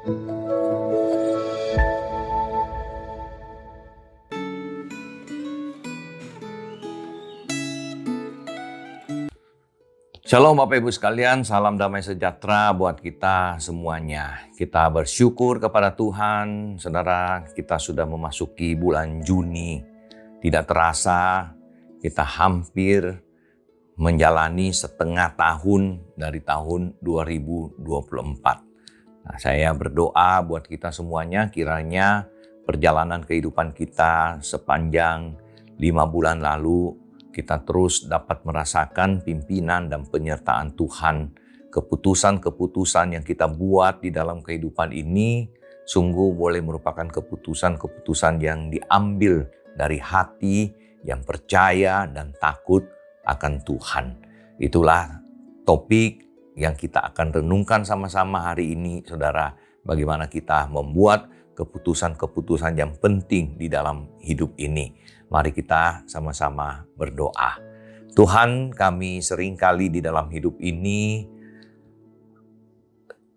Shalom Bapak Ibu sekalian, salam damai sejahtera buat kita semuanya. Kita bersyukur kepada Tuhan, saudara, kita sudah memasuki bulan Juni. Tidak terasa kita hampir menjalani setengah tahun dari tahun 2024. Nah, saya berdoa buat kita semuanya, kiranya perjalanan kehidupan kita sepanjang 5 bulan lalu, kita terus dapat merasakan pimpinan dan penyertaan Tuhan. Keputusan-keputusan yang kita buat di dalam kehidupan ini sungguh boleh merupakan keputusan-keputusan yang diambil dari hati yang percaya dan takut akan Tuhan. Itulah topik yang kita akan renungkan sama-sama hari ini, saudara. Bagaimana kita membuat keputusan-keputusan yang penting di dalam hidup ini. Mari kita sama-sama berdoa. Tuhan, kami seringkali di dalam hidup ini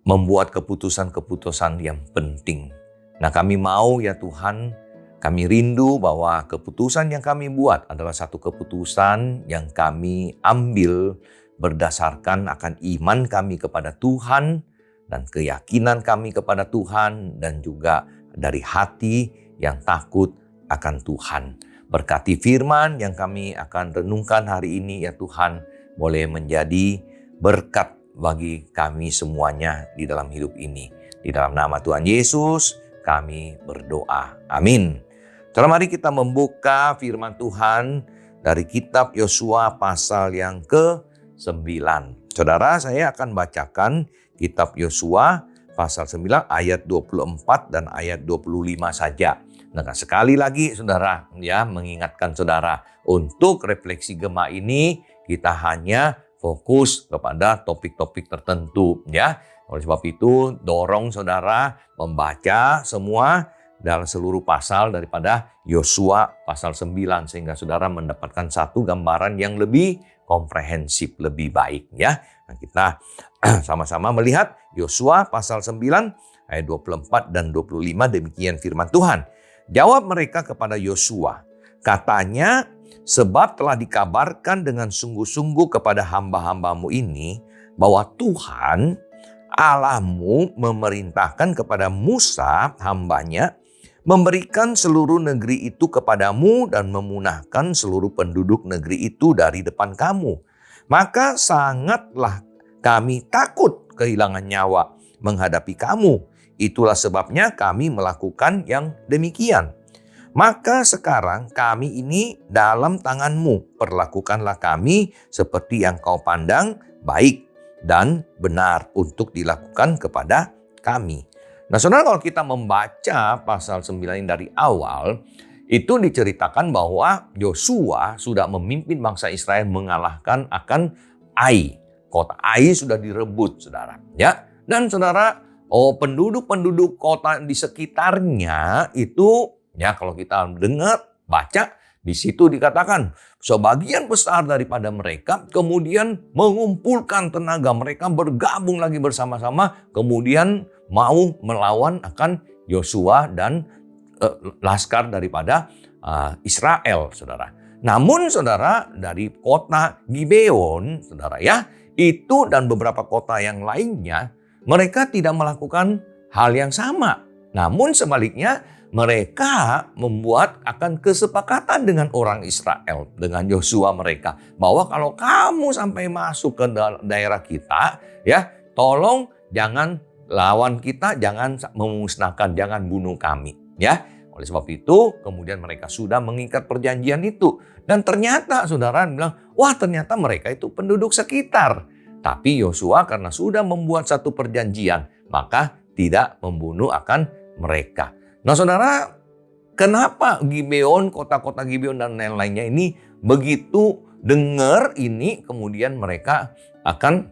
membuat keputusan-keputusan yang penting. Nah, kami mau ya Tuhan, kami rindu bahwa keputusan yang kami buat adalah satu keputusan yang kami ambil berdasarkan akan iman kami kepada Tuhan dan keyakinan kami kepada Tuhan dan juga dari hati yang takut akan Tuhan. Berkati firman yang kami akan renungkan hari ini ya Tuhan, boleh menjadi berkat bagi kami semuanya di dalam hidup ini. Di dalam nama Tuhan Yesus kami berdoa. Amin. Saudara, mari kita membuka firman Tuhan dari kitab Yosua pasal yang ke-9. Saudara, saya akan bacakan kitab Yosua pasal 9 ayat 24 dan ayat 25 saja. Nah, sekali lagi saudara ya, mengingatkan saudara untuk refleksi Gema ini kita hanya fokus kepada topik-topik tertentu ya. Oleh sebab itu dorong saudara membaca semua dalam seluruh pasal daripada Yosua pasal 9 sehingga saudara mendapatkan satu gambaran yang lebih komprehensif, lebih baik ya. Nah, kita sama-sama melihat Yosua pasal 9 ayat 24 dan 25, demikian firman Tuhan. Jawab mereka kepada Yosua, katanya, sebab telah dikabarkan dengan sungguh-sungguh kepada hamba-hambamu ini bahwa Tuhan Allahmu memerintahkan kepada Musa hambanya memberikan seluruh negeri itu kepadamu dan memunahkan seluruh penduduk negeri itu dari depan kamu. Maka sangatlah kami takut kehilangan nyawa menghadapi kamu. Itulah sebabnya kami melakukan yang demikian. Maka sekarang kami ini dalam tanganmu. Perlakukanlah kami seperti yang kau pandang baik dan benar untuk dilakukan kepada kami. Nah, saudara, kalau kita membaca pasal 9 ini dari awal, itu diceritakan bahwa Yosua sudah memimpin bangsa Israel mengalahkan akan Ai. Kota Ai sudah direbut, saudara. Ya, dan saudara, penduduk-penduduk kota di sekitarnya itu, ya kalau kita dengar, baca, di situ dikatakan sebagian besar daripada mereka kemudian mengumpulkan tenaga mereka, bergabung lagi bersama-sama, kemudian mau melawan akan Yosua dan laskar daripada Israel, saudara. Namun saudara, dari kota Gibeon, saudara ya, itu dan beberapa kota yang lainnya, mereka tidak melakukan hal yang sama. Namun sebaliknya, mereka membuat akan kesepakatan dengan orang Israel, dengan Yosua mereka, bahwa kalau kamu sampai masuk ke daerah kita, ya, tolong jangan lawan kita, jangan memusnahkan, jangan bunuh kami, ya. Oleh sebab itu, kemudian mereka sudah mengikat perjanjian itu. Dan ternyata saudara bilang, wah ternyata mereka itu penduduk sekitar. Tapi Yosua karena sudah membuat satu perjanjian, maka tidak membunuh akan mereka. Nah saudara, kenapa Gibeon, kota-kota Gibeon dan lain-lainnya ini begitu dengar ini, kemudian mereka akan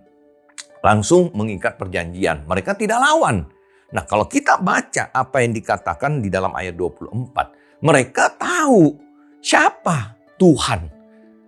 langsung mengikat perjanjian. Mereka tidak lawan. Nah kalau kita baca apa yang dikatakan di dalam ayat 24, mereka tahu siapa Tuhan,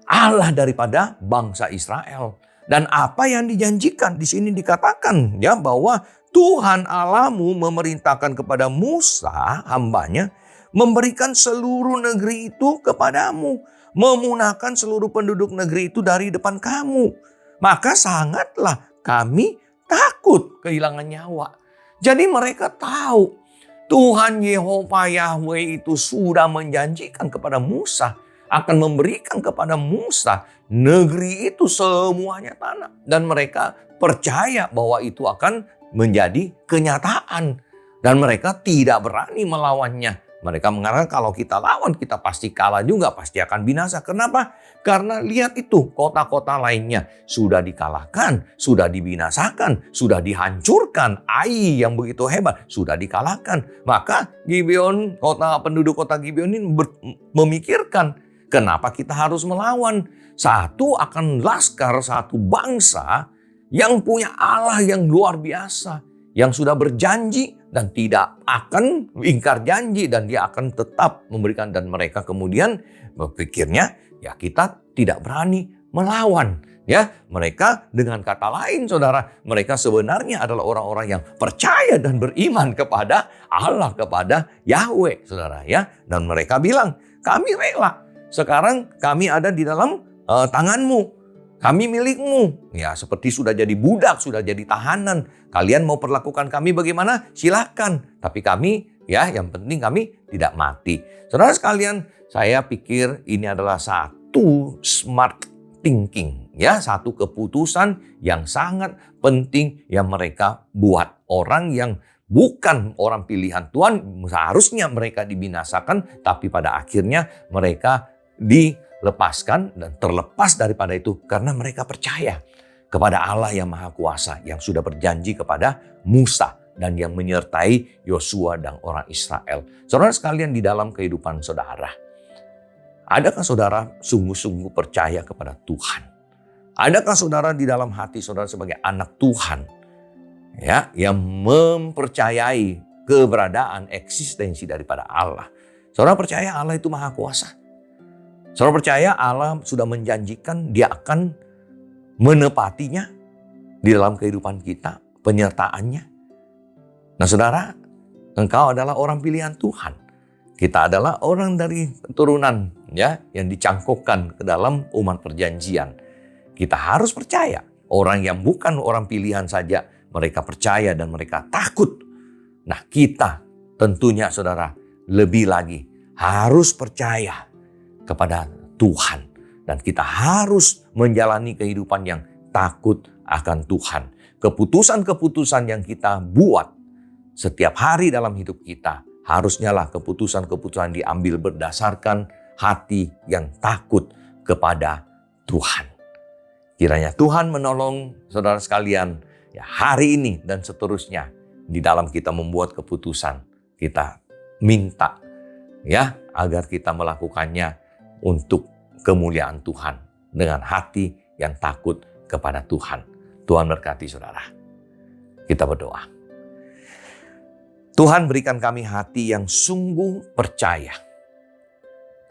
Allah daripada bangsa Israel. Dan apa yang dijanjikan di sini dikatakan ya bahwa Tuhan Allahmu memerintahkan kepada Musa, hambanya, memberikan seluruh negeri itu kepadamu, memunahkan seluruh penduduk negeri itu dari depan kamu. Maka sangatlah kami takut kehilangan nyawa. Jadi mereka tahu Tuhan Yehova Yahweh itu sudah menjanjikan kepada Musa, akan memberikan kepada Musa negeri itu semuanya tanah. Dan mereka percaya bahwa itu akan menjadi kenyataan. Dan mereka tidak berani melawannya. Mereka mengatakan kalau kita lawan kita pasti kalah juga, pasti akan binasa. Kenapa? Karena lihat itu kota-kota lainnya sudah dikalahkan, sudah dibinasakan, sudah dihancurkan. Ai yang begitu hebat sudah dikalahkan. Maka Gibeon, penduduk kota Gibeon ini memikirkan, kenapa kita harus melawan? Satu akan laskar, satu bangsa yang punya Allah yang luar biasa, yang sudah berjanji dan tidak akan ingkar janji, dan dia akan tetap memberikan. Dan mereka kemudian berpikirnya, ya kita tidak berani melawan. Ya, mereka dengan kata lain saudara, mereka sebenarnya adalah orang-orang yang percaya dan beriman kepada Allah, kepada Yahweh saudara ya. Dan mereka bilang, kami rela, sekarang kami ada di dalam tanganmu. Kami milikmu. Ya, seperti sudah jadi budak, sudah jadi tahanan. Kalian mau perlakukan kami bagaimana? Silakan. Tapi kami, ya yang penting kami tidak mati. Saudara sekalian, saya pikir ini adalah satu smart thinking. Ya, satu keputusan yang sangat penting yang mereka buat. Orang yang bukan orang pilihan Tuhan, seharusnya mereka dibinasakan. Tapi pada akhirnya mereka dilepaskan dan terlepas daripada itu karena mereka percaya kepada Allah yang Maha Kuasa yang sudah berjanji kepada Musa dan yang menyertai Yosua dan orang Israel. Saudara sekalian, di dalam kehidupan saudara, adakah saudara sungguh-sungguh percaya kepada Tuhan? Adakah saudara di dalam hati saudara sebagai anak Tuhan ya yang mempercayai keberadaan eksistensi daripada Allah? Saudara percaya Allah itu Maha Kuasa? Saudara percaya Allah sudah menjanjikan dia akan menepatinya di dalam kehidupan kita, penyertaannya. Nah saudara, engkau adalah orang pilihan Tuhan. Kita adalah orang dari keturunan ya yang dicangkokkan ke dalam umat perjanjian. Kita harus percaya. Orang yang bukan orang pilihan saja, mereka percaya dan mereka takut. Nah kita tentunya saudara lebih lagi harus percaya kepada Tuhan. Dan kita harus menjalani kehidupan yang takut akan Tuhan. Keputusan-keputusan yang kita buat setiap hari dalam hidup kita harusnya lah keputusan-keputusan diambil berdasarkan hati yang takut kepada Tuhan. Kiranya Tuhan menolong saudara sekalian ya hari ini dan seterusnya di dalam kita membuat keputusan. Kita minta ya agar kita melakukannya untuk kemuliaan Tuhan dengan hati yang takut kepada Tuhan. Tuhan berkati saudara. Kita berdoa. Tuhan berikan kami hati yang sungguh percaya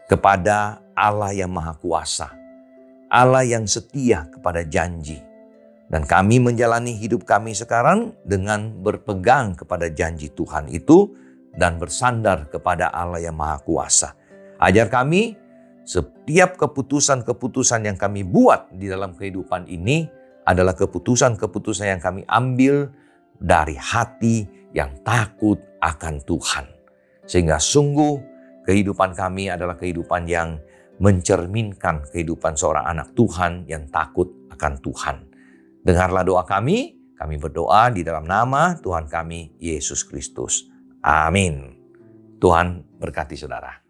kepada Allah yang Maha Kuasa, Allah yang setia kepada janji. Dan kami menjalani hidup kami sekarang dengan berpegang kepada janji Tuhan itu dan bersandar kepada Allah yang Maha Kuasa. Ajar kami setiap keputusan-keputusan yang kami buat di dalam kehidupan ini adalah keputusan-keputusan yang kami ambil dari hati yang takut akan Tuhan. Sehingga sungguh kehidupan kami adalah kehidupan yang mencerminkan kehidupan seorang anak Tuhan yang takut akan Tuhan. Dengarlah doa kami berdoa di dalam nama Tuhan kami, Yesus Kristus. Amin. Tuhan berkati saudara.